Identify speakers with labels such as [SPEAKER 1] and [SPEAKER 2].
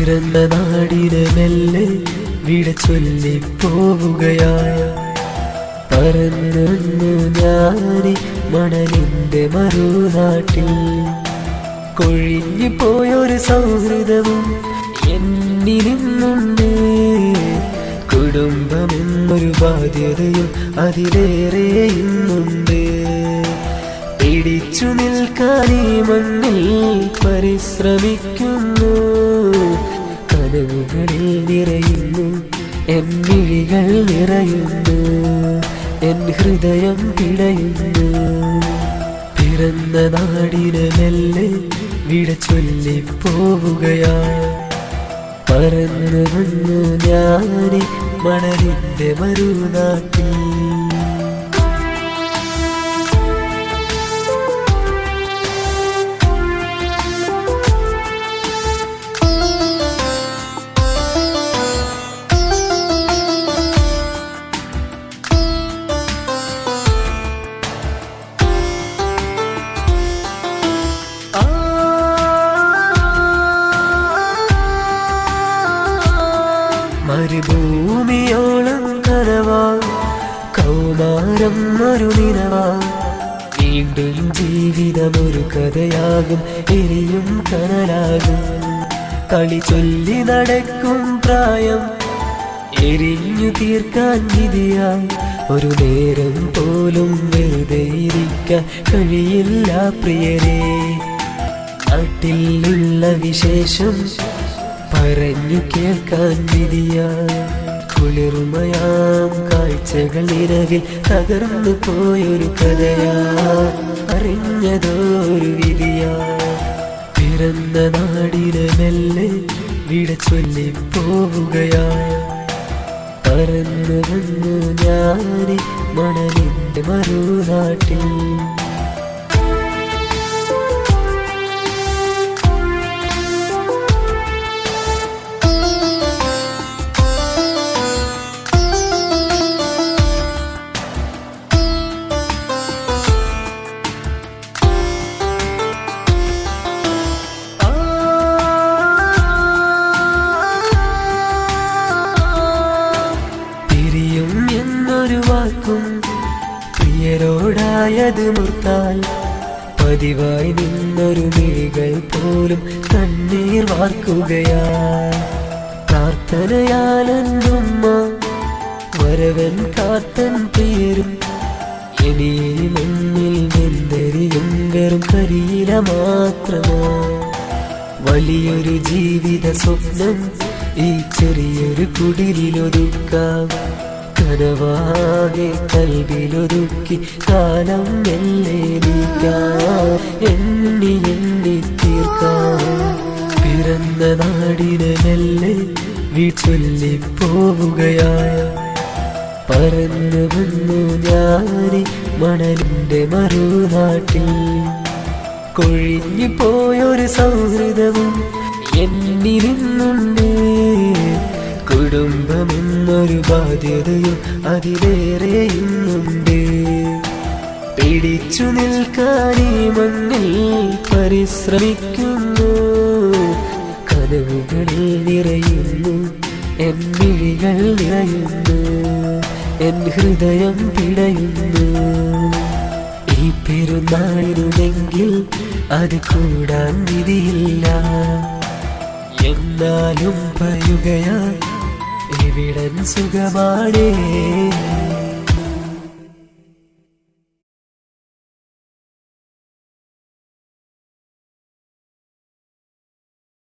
[SPEAKER 1] പിറന്ന നാടിന് മെല്ലെ വിട ചൊല്ലി പോവുകയായ പറന്നു ഞാനി മണലിന്റെ മറുനാട്ടിൽ. കൊഴിഞ്ഞു പോയൊരു സൗഹൃദവും എന്നിരുന്നുണ്ട്. കുടുംബമെന്നൊരു ബാധ്യതയും അതിലേറെ ഇന്നുണ്ട്. പിടിച്ചു നിൽക്കാൻ ഈ മണ്ണിൽ പരിശ്രമിക്കുന്നു. കനവുകളിൽ നിറയുന്നു, എൻ മിഴികൾ നിറയുന്നു, എൻ ഹൃദയം പിടയുന്നു. പിറന്ന നാടിന് മെല്ലെ വിട ചൊല്ലി പോവുകയാ പറന്നു വന്നു ഞാനി മണലിന്റെ മറുനാട്ടിൽ. മരുഭൂമിയോളം കനവാ കൗമാരം ഒരു നിലവാ. വീണ്ടും ജീവിതമൊരു കഥയാകും, എരിയും കനലാകും. കളി ചൊല്ലി നടക്കും പ്രായം എരിഞ്ഞു തീർക്കാൻ വിധിയായി. ഒരു നേരം പോലും വെറുതെ ഇരിക്കാൻ കഴിയില്ല പ്രിയരേ. നാട്ടിലുള്ള വിശേഷം പറഞ്ഞു കേൾക്കാൻ വിധിയാ. കുളിർമയാം കാഴ്ചകൾ നിലവിൽ തകർന്നു പോയൊരു കഥയാ. അറിഞ്ഞതോരു വിധിയാ. പിറന്ന നാടിന് മെല്ലെ വിട ചൊല്ലി പോവുകയാ പറന്നു വന്നു ഞാനി മണലിന്റെ മറുനാട്ടിൽ. എന്നൊരു വാക്കും പ്രിയരോടായത് മുർത്താൽ പതിവായി നിന്നൊരു മിഴികൾ പോലും കണ്ണീർ വാർക്കുകയാ. പ്രാർത്ഥനയാലെന്തുമ്മ വരവൻ കാത്തൻ പ്രിയരും ഇനി മണ്ണിൽ വെന്തെറിയും വെറും കരിയില മാത്രമോ. വലിയൊരു ജീവിത സ്വപ്നം ഈ ചെറിയൊരു കുടിലൊതുക്കാം. കനവാകെ കൽവിലൊതുക്കി കാലം മെല്ലെ നീക്കാം. എണ്ണി എണ്ണി തീർക്കാം. പിറന്ന നാടിന് മെല്ലെ വിചൊല്ലി പോവുകയായ പറന്നു വന്നു ഞാനി മണലിന്റെ മറുനാട്ടിൽ. കൊഴിഞ്ഞു പോയൊരു സൗഹൃദവും എന്നിരുന്നുണ്ട്. കുടുംബമെന്നൊരു ബാധ്യതയും അതിലേറെ ഇന്നുണ്ട്. പിടിച്ചു നിൽക്കാൻ ഈ മണ്ണിൽ പരിശ്രമിക്കുന്നു. കനവുകളിൽ നിറയുന്നു, എൻ മിഴികൾ നിറയുന്നു, എൻ ഹൃദയം പിടയുന്നു. ഈ പെരുന്നാളിനുണ്ടെങ്കിൽ അത് കൂടാൻ വിധിയില്ല. എന്നാലും പറയുകയാ ഇവിടൻ സുഖമാണേ.